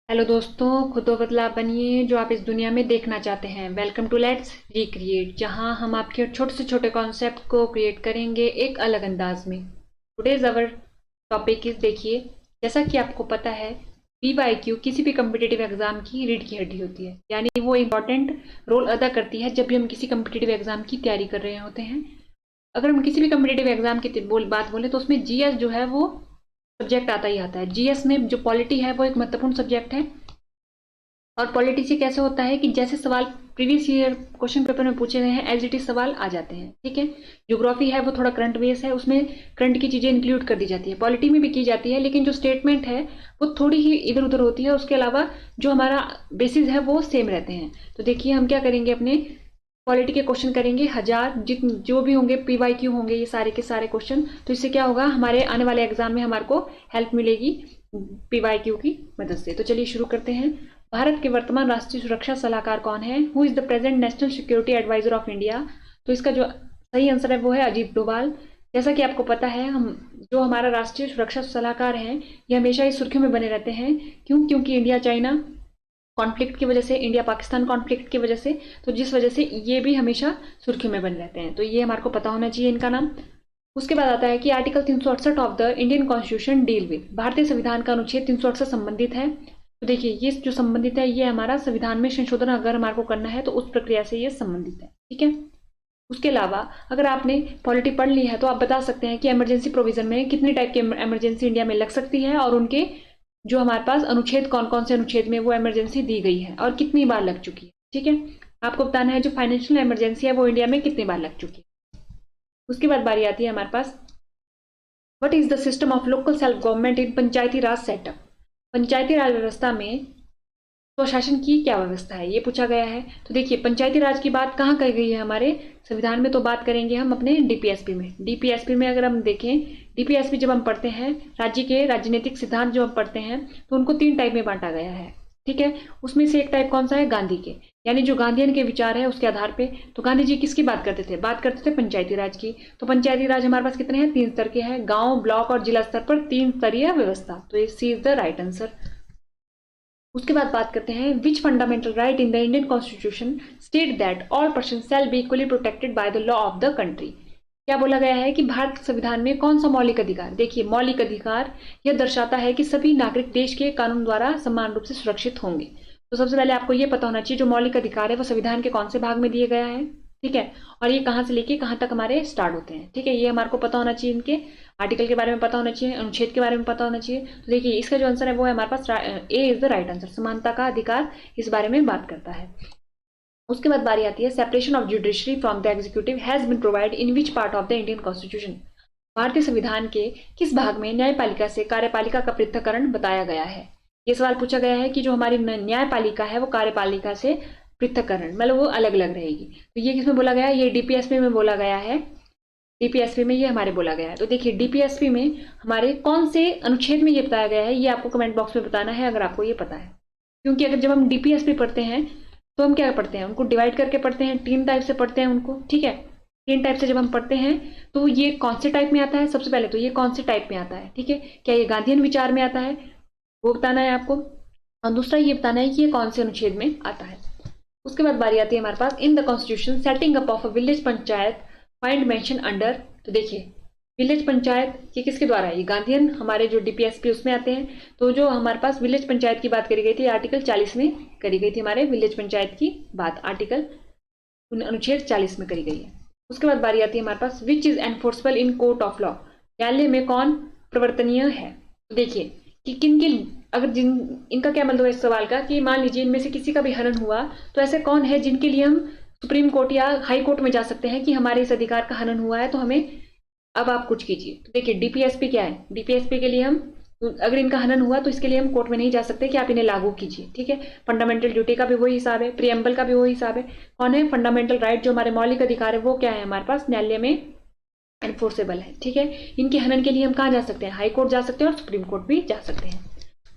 Hello दोस्तों, खुद वो बदलाव बनिए जो आप इस दुनिया में देखना चाहते हैं। वेलकम टू लेट्स रिक्रिएट, जहां हम आपके छोटे से छोटे कॉन्सेप्ट को क्रिएट करेंगे एक अलग अंदाज में। टुडेज अवर टॉपिक इज, देखिए, जैसा कि आपको पता है, पीवाईक्यू किसी भी कम्पिटिटिव एग्जाम की रीढ़ की हड्डी होती है, यानी वो इंपॉर्टेंट रोल अदा करती है जब भी हम किसी कम्पिटिटिव एग्जाम की तैयारी कर रहे होते हैं। अगर हम किसी भी कम्पिटिटिव एग्जाम की बात बोले तो उसमें जीएस जो है वो सब्जेक्ट आता ही आता है। जीएस में जो पॉलिटी है वो एक महत्वपूर्ण सब्जेक्ट है। और पॉलिटी से कैसे होता है कि जैसे सवाल प्रीवियस ईयर क्वेश्चन पेपर में पूछे गए हैं एज इट इज सवाल आ जाते हैं। ठीक है, ज्योग्राफी है वो थोड़ा करंट बेस है, उसमें करंट की चीजें इंक्लूड कर दी जाती है। पॉलिटी में भी की जाती है, लेकिन जो स्टेटमेंट है वो थोड़ी ही इधर उधर होती है। उसके अलावा जो हमारा बेसिस है वो सेम रहते हैं। तो देखिए, हम क्या करेंगे, अपने पॉलिटी के क्वेश्चन करेंगे 1000 जो भी होंगे, पीवाईक्यू होंगे ये सारे के सारे क्वेश्चन। तो इससे क्या होगा, हमारे आने वाले एग्जाम में हमारे को हेल्प मिलेगी पीवाईक्यू की मदद से। तो चलिए शुरू करते हैं। भारत के वर्तमान राष्ट्रीय सुरक्षा सलाहकार कौन है? Who is the present national security advisor of India? तो इसका जो सही आंसर है वो है अजीत डोभाल। जैसा कि आपको पता है, हम जो हमारा राष्ट्रीय सुरक्षा सलाहकार हैं ये हमेशा इस सुर्खियों में बने रहते हैं। क्योंकि इंडिया चाइना कॉन्फ्लिक्ट की वजह से, इंडिया पाकिस्तान कॉन्फ्लिक्ट की वजह से, तो जिस वजह से ये भी हमेशा सुर्खियों में बने रहते हैं। तो ये हमारे को पता होना चाहिए इनका नाम। उसके बाद आता है कि article 368 of the Indian constitution deal with, भारतीय संविधान का अनुच्छेद 368 संबंधित है। तो देखिए, ये जो संबंधित है ये हमारा संविधान में संशोधन अगर हमारे को करना है तो उस प्रक्रिया से ये संबंधित है। ठीक है, उसके अलावा अगर आपने पॉलिटी पढ़ ली है तो आप बता सकते हैं कि इमरजेंसी प्रोविजन में कितने टाइप की इमरजेंसी इंडिया में लग सकती है, और उनके जो हमारे पास अनुच्छेद कौन कौन से अनुच्छेद में वो इमरजेंसी दी गई है और कितनी बार लग चुकी है। ठीक है, आपको बताना है जो फाइनेंशियल इमरजेंसी है वो इंडिया में कितनी बार लग चुकी है। उसके बाद बारी आती है हमारे पास, what is the system of local self government in panchayati raj setup? Panchayati raj व्यवस्था में स्वशासन की क्या व्यवस्था है, ये पूछा गया है। तो देखिए, पंचायती राज की बात कहाँ कही गई है हमारे संविधान में? तो बात करेंगे हम अपने डीपीएसपी में। डीपीएसपी में अगर हम देखें, डीपीएसपी जब हम पढ़ते हैं, राज्य के राजनीतिक सिद्धांत जो हम पढ़ते हैं, तो उनको 3 टाइप में बांटा गया है। ठीक है, उसमें से एक टाइप कौन सा है? गांधी के, यानी जो गांधीयन के विचार है उसके आधार पे। तो गांधी जी किसकी बात करते थे? बात करते थे पंचायती राज की। तो पंचायती राज हमारे पास कितने हैं? 3 स्तर के हैं, गांव, ब्लॉक और जिला स्तर पर 3 स्तरीय व्यवस्था। तो C is the right answer. उसके बाद बात करते हैं, which fundamental right in the Indian constitution state that all person shall be equally protected by the law of the country? क्या बोला गया है कि भारत संविधान में कौन सा मौलिक अधिकार? देखिए, मौलिक अधिकार यह दर्शाता है कि सभी नागरिक देश के कानून द्वारा समान रूप से सुरक्षित होंगे। तो सबसे पहले आपको यह पता होना चाहिए जो मौलिक अधिकार है वो संविधान के कौन से भाग में दिए गया है। ठीक है, और ये कहाँ से लेके कहाँ तक हमारे स्टार्ट होते हैं। ठीक है, ये हमारे को पता होना चाहिए, इनके आर्टिकल के बारे में पता होना चाहिए, अनुच्छेद के बारे में पता होना चाहिए। तो देखिए, इसका जो आंसर है वो है हमारे पास ए इज द राइट आंसर। समानता का अधिकार इस बारे में बात करता है। उसके बाद बारी आती है, separation of judiciary from the executive has been provide in which part of the Indian constitution? भारतीय संविधान के किस भाग में न्यायपालिका से कार्यपालिका का पृथक्करण बताया गया है? ये सवाल पूछा गया है कि जो हमारी न्यायपालिका है वो कार्यपालिका से पृथक्करण, मतलब वो अलग अलग रहेगी। तो ये किसमें बोला गया है? ये डीपीएसपी में बोला गया है। डीपीएसपी में ये हमारे बोला गया है। तो देखिए, डीपीएसपी में हमारे कौन से अनुच्छेद में ये बताया गया है, ये आपको कमेंट बॉक्स में बताना है अगर आपको ये पता है। क्योंकि अगर जब हम डीपीएसपी पढ़ते हैं तो हम क्या पढ़ते हैं, उनको डिवाइड करके पढ़ते हैं, 3 टाइप से पढ़ते हैं उनको। ठीक है, 3 टाइप से जब हम पढ़ते हैं तो ये कौन से टाइप में आता है? सबसे पहले तो ये कौन से टाइप में आता है? ठीक है, क्या ये गांधीयन विचार में आता है, वो बताना है आपको। और दूसरा ये बताना है कि ये कौन से अनुच्छेद में आता है। उसके बाद बारी आती है हमारे पास, in the constitution setting up of a village panchayat find mention under? तो देखिए, विलेज पंचायत ये किसके द्वारा है? ये गांधीयन हमारे जो डीपीएसपी उसमें आते हैं। तो जो हमारे पास विलेज पंचायत की बात करी गई थी आर्टिकल 40 में करी गई थी, हमारे विलेज पंचायत की बात आर्टिकल अनुच्छेद 40 में करी गई है। उसके बाद बारी आती है हमारे पास, which is enforceable in court of law? न्यायालय में कौन प्रवर्तनीय है? तो देखिए कि किन किन, अगर जिन इनका क्या मतलब है इस सवाल का, कि मान लीजिए इनमें से किसी का भी हनन हुआ तो ऐसे कौन है जिनके लिए हम सुप्रीम कोर्ट या हाई कोर्ट में जा सकते हैं कि हमारे इस अधिकार का हनन हुआ है तो हमें अब आप कुछ कीजिए। तो देखिए, डीपीएसपी क्या है? डीपीएसपी के लिए हम, अगर इनका हनन हुआ तो इसके लिए हम कोर्ट में नहीं जा सकते कि आप इन्हें लागू कीजिए। ठीक है, फंडामेंटल ड्यूटी का भी वही हिसाब है, प्रियम्बल का भी वही हिसाब है। कौन है? फंडामेंटल राइट, जो हमारे मौलिक अधिकार है वो क्या है हमारे पास न्यायालय में एनफोर्सेबल है। ठीक है, इनके हनन के लिए हम कहाँ जा सकते हैं? हाई कोर्ट जा सकते हैं और सुप्रीम कोर्ट भी जा सकते हैं।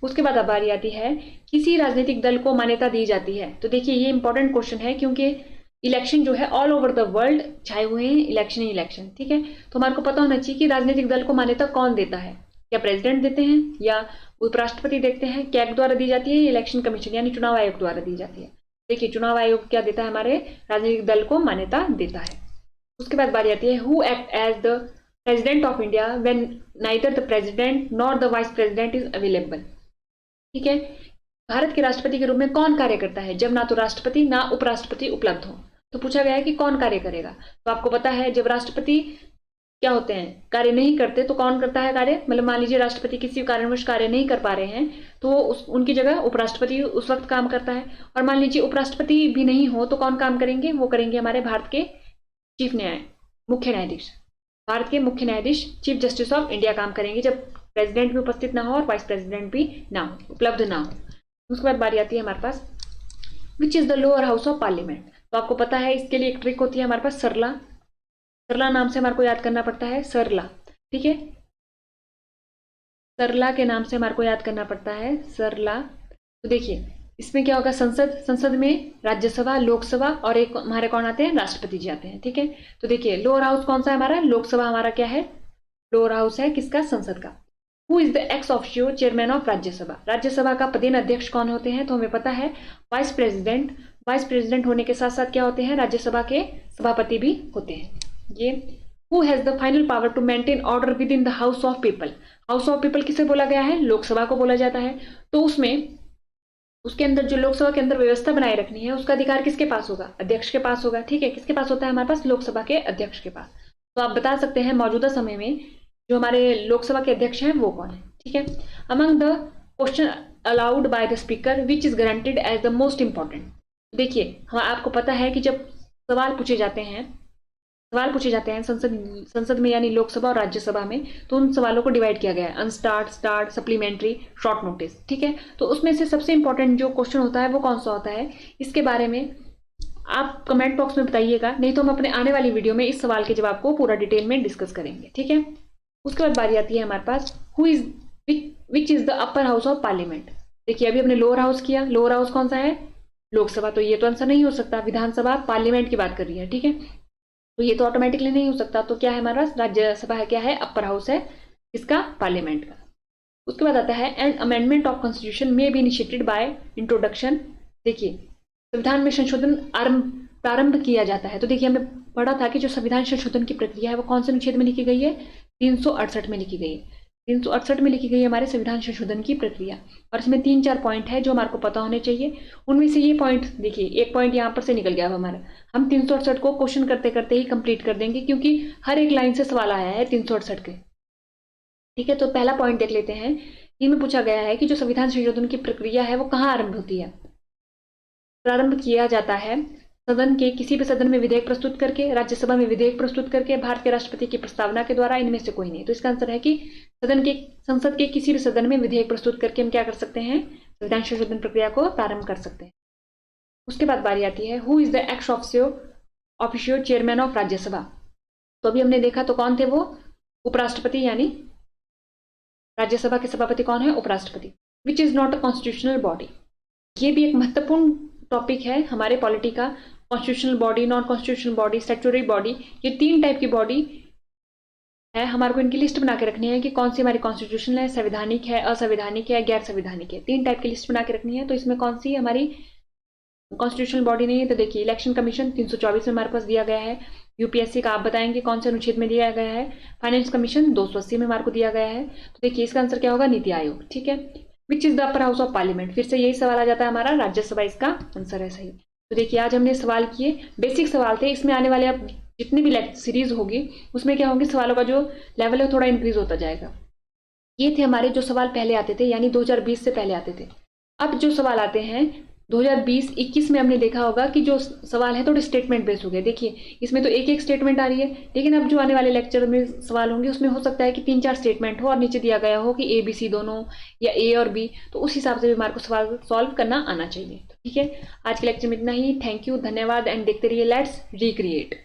उसके बाद अब बारी आती है, किसी राजनीतिक दल को मान्यता दी जाती है? तो देखिए, ये इंपॉर्टेंट क्वेश्चन है क्योंकि इलेक्शन जो है ऑल ओवर द वर्ल्ड छाए हुए हैं, इलेक्शन ही इलेक्शन। ठीक है, तो हमारे को पता होना चाहिए कि राजनीतिक दल को मान्यता कौन देता है। क्या प्रेसिडेंट देते हैं या उपराष्ट्रपति देते हैं? क्या एक्ट द्वारा दी जाती है? इलेक्शन कमीशन यानी चुनाव आयोग द्वारा दी जाती है। देखिए चुनाव आयोग क्या देता है? हमारे राजनीतिक दल को मान्यता देता है। उसके बाद बारी आती है who act as the president of India when neither the president nor the vice president is available. ठीक है, भारत के राष्ट्रपति के रूप में कौन कार्य करता है जब ना तो राष्ट्रपति ना उपराष्ट्रपति उपलब्ध हो? तो पूछा गया है कि कौन कार्य करेगा। तो आपको पता है जब राष्ट्रपति क्या होते हैं, कार्य नहीं करते, तो कौन करता है कार्य? मतलब मान लीजिए राष्ट्रपति किसी कारणवश कार्य नहीं कर पा रहे हैं तो उनकी जगह उपराष्ट्रपति उस वक्त काम करता है। और मान लीजिए उपराष्ट्रपति भी नहीं हो तो कौन काम करेंगे? वो करेंगे हमारे भारत के मुख्य न्यायाधीश, भारत के मुख्य न्यायाधीश चीफ जस्टिस ऑफ इंडिया काम करेंगे जब प्रेसिडेंट भी उपस्थित ना हो और वाइस प्रेसिडेंट भी ना हो, उपलब्ध ना हो। उसके बाद बारी आती है हमारे पास which is the lower house of parliament. तो आपको पता है इसके लिए एक ट्रिक होती है हमारे पास, सरला। सरला नाम से हमारे को याद करना पड़ता है, सरला। ठीक है, सरला के नाम से हमारे को याद करना पड़ता है, सरला। तो देखिए इसमें क्या होगा, संसद में राज्यसभा, लोकसभा और एक हमारे कौन आते हैं? राष्ट्रपति जी आते हैं। ठीक है, तो देखिए लोअर हाउस कौन सा है हमारा? लोकसभा हमारा क्या है? लोअर हाउस है किसका? संसद का। Who is the ex officio chairman of Rajya Sabha. Rajya Sabha का पदेन अध्यक्ष कौन होते हैं? तो हमें पता है वाइस प्रेसिडेंट। वाइस प्रेसिडेंट होने के साथ साथ क्या होते हैं? राज्यसभा के सभापति भी होते हैं ये। Who has the final power to maintain order within the house of people. House of people किसे बोला गया है? लोकसभा को बोला जाता है। तो उसमें उसके अंदर जो लोकसभा के अंदर व्यवस्था बनाए रखनी है उसका अधिकार किसके पास होगा? अध्यक्ष के पास होगा। ठीक है, किसके पास होता है हमारे पास? लोकसभा के अध्यक्ष के पास। तो आप बता सकते हैं मौजूदा समय में जो हमारे लोकसभा के अध्यक्ष हैं वो कौन है। ठीक है, among the question allowed by the speaker which is guaranteed as the most important. देखिए आपको पता है कि जब सवाल पूछे जाते हैं संसद में यानी लोकसभा और राज्यसभा में, तो उन सवालों को डिवाइड किया गया है unstarred, start, supplementary, short notice. ठीक है, तो उसमें से सबसे इंपॉर्टेंट जो क्वेश्चन होता है वो कौन सा होता है? इसके बारे में आप कमेंट बॉक्स में बताइएगा, नहीं तो हम अपने आने वाली वीडियो में इस सवाल के जवाब को पूरा डिटेल में डिस्कस करेंगे। ठीक है, उसके बाद बारी आती है हमारे पास who is which is the upper house of parliament. देखिए अभी हमने लोअर हाउस किया, लोअर हाउस कौन सा है? लोकसभा। तो ये तो आंसर नहीं हो सकता, विधानसभा पार्लियामेंट की बात कर रही है। ठीक है, तो ये तो ऑटोमेटिकली नहीं हो सकता। तो क्या है हमारा पास? राज्यसभा है, क्या है? अपर हाउस है इसका, पार्लियामेंट का। उसके बाद आता है एन अमेंडमेंट ऑफ कॉन्स्टिट्यूशन में बी इनिशिएटेड बाय इंट्रोडक्शन। देखिए संविधान में संशोधन प्रारंभ किया जाता है। तो देखिए हमने पढ़ा था कि जो संविधान संशोधन की प्रक्रिया है वो कौन से अनुच्छेद में लिखी गई है? 368 में लिखी गई है। 368 में लिखी गई हमारे संविधान संशोधन की प्रक्रिया, और इसमें 3-4 पॉइंट है जो हमारे को पता होने चाहिए। उनमें से ये पॉइंट देखिए, एक पॉइंट यहाँ पर से निकल गया हमारा। हम 368 को क्वेश्चन करते करते ही कंप्लीट कर देंगे क्योंकि हर एक लाइन से सवाल आया है 368 के। ठीक है, तो पहला पॉइंट देख लेते हैं। इनमें पूछा गया है कि जो संविधान संशोधन की प्रक्रिया है वो कहाँ आरंभ होती है? प्रारंभ किया जाता है सदन के किसी भी सदन में विधेयक प्रस्तुत करके, राज्यसभा में विधेयक प्रस्तुत करके, भारत के राष्ट्रपति की प्रस्तावना के द्वारा, इनमें से कोई नहीं। तो इसका आंसर है कि संसद के किसी भी सदन में विधेयक प्रस्तुत करके हम क्या कर सकते हैं? संविधान संशोधन प्रक्रिया को प्रारंभ कर सकते हैं। उसके बाद बारी आती है who is the ex officio chairman of Rajya Sabha. तो अभी हमने देखा तो कौन थे वो? उपराष्ट्रपति, यानी राज्यसभा के सभापति कौन है? उपराष्ट्रपति। Which is not a constitutional body. ये भी एक महत्वपूर्ण टॉपिक है हमारे पॉलिटी का। Constitutional body, non constitutional body, statutory body, ये 3 टाइप की बॉडी है। हमारे को इनकी लिस्ट बना के रखनी है कि कौन सी हमारी कॉन्स्टिट्यूशनल है, संवैधानिक है, असंवैधानिक है, गैर संवैधानिक है। 3 टाइप की लिस्ट बना के रखनी है। तो इसमें कौन सी हमारी कॉन्स्टिट्यूशनल बॉडी नहीं है? तो देखिए इलेक्शन कमीशन 324 में हमारे पास दिया गया है। यूपीएससी का आप बताएंगे कौन से अनुच्छेद में दिया गया है? फाइनेंस कमीशन 280 में हमारे को दिया गया है। तो देखिए इसका आंसर क्या होगा? नीति आयोग। ठीक है, विच is the upper house of parliament. फिर से यही सवाल आ जाता है हमारा, राज्यसभा इसका आंसर है सही। तो देखिए आज हमने सवाल किए, बेसिक सवाल थे। इसमें आने वाले अब जितनी भी सीरीज होगी उसमें क्या होंगे, सवालों का जो लेवल है थोड़ा इंक्रीज होता जाएगा। ये थे हमारे जो सवाल पहले आते थे, यानी 2020 से पहले आते थे। अब जो सवाल आते हैं 2020-21 में हमने देखा होगा कि जो सवाल है थोड़े स्टेटमेंट बेस्ड हो गए। देखिए इसमें तो एक स्टेटमेंट आ रही है, लेकिन अब जो आने वाले लेक्चर में सवाल होंगे उसमें हो सकता है कि 3-4 स्टेटमेंट हो और नीचे दिया गया हो कि ABC दोनों या A और B। तो उस हिसाब से भी हमारे को सवाल सॉल्व करना आना चाहिए। ठीक है, आज के लेक्चर में इतना ही। थैंक यू, धन्यवाद एंड देखते रहिए लेट्स रिक्रिएट।